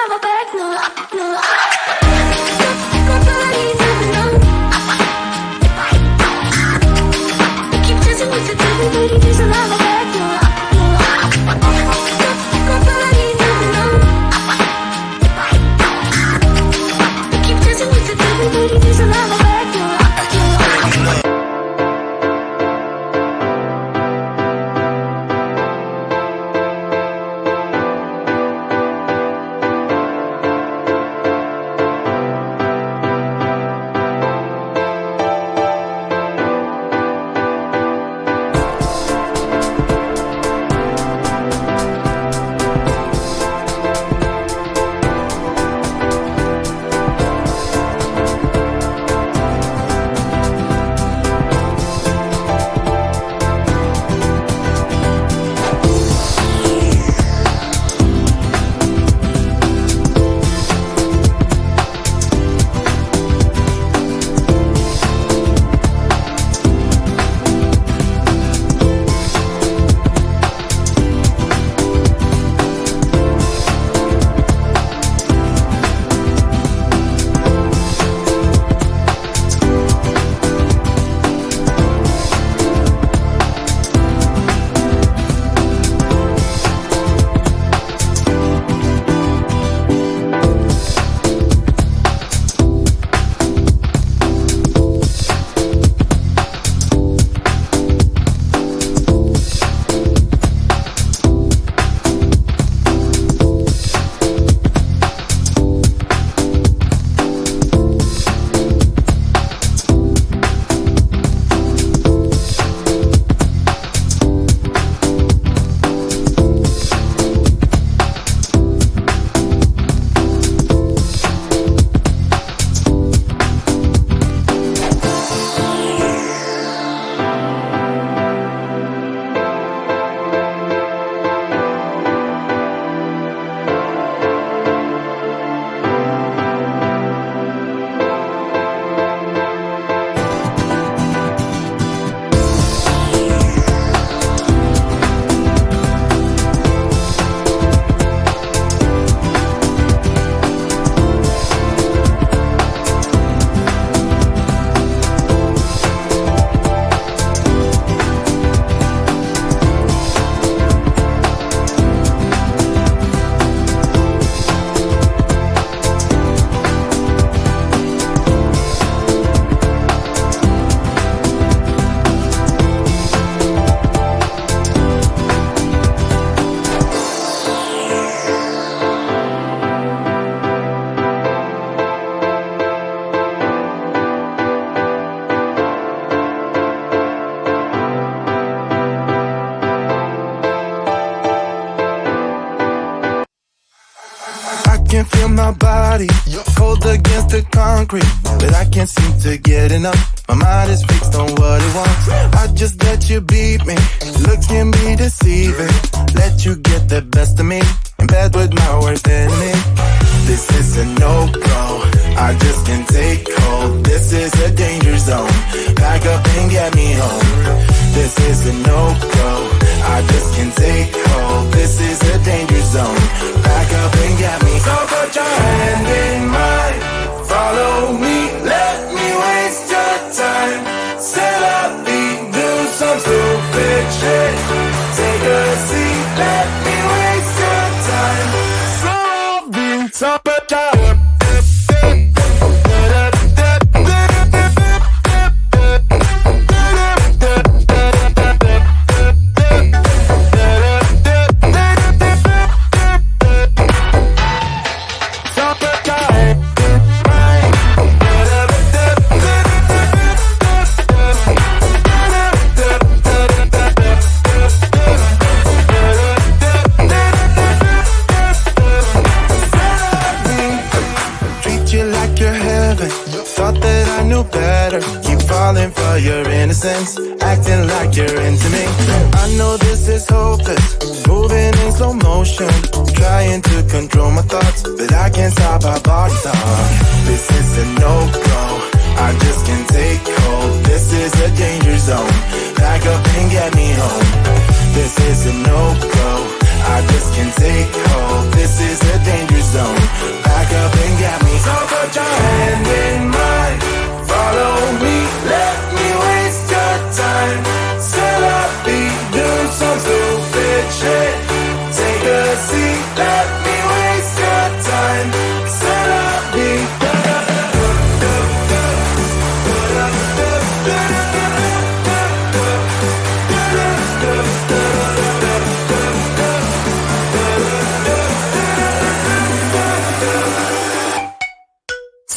my back, no, no. My body never know. You keep chasing me to everybody, there's a lot of back, no, no. My body never know. You keep chasing me to everybody, there's a lot of back, no, no. Can feel my body cold against the concrete, but I can't seem to get enough. My mind is fixed on what it wants. I just let you beat me. Looks can be deceiving. Let you get the best of me in bed with my worst enemy. This is a no-go. I just can't take hold. This is a danger zone. Back up and get me home. This is a no-go. I just can't take hold. This is a danger zone. Back up and get me. So put your hand in mine. Follow me. Let me waste your time. Set up feet. Do some stupid shit. Take a seat. Let me waste your time. So put your your innocence, acting like you're into me. I know this is hopeless, moving in slow motion, trying to control my thoughts, but I can't stop our body talk. This is a no-go, I just can't take hold. This is a danger zone, back up and get me home. This is a no-go, I just can't take hold. This is a danger zone. Back up and got me. So put your hand in mine. Follow me, let me waste your time. Still I be do some stupid shit. Take a seat, let me waste your time. Still I be.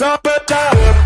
Summertime.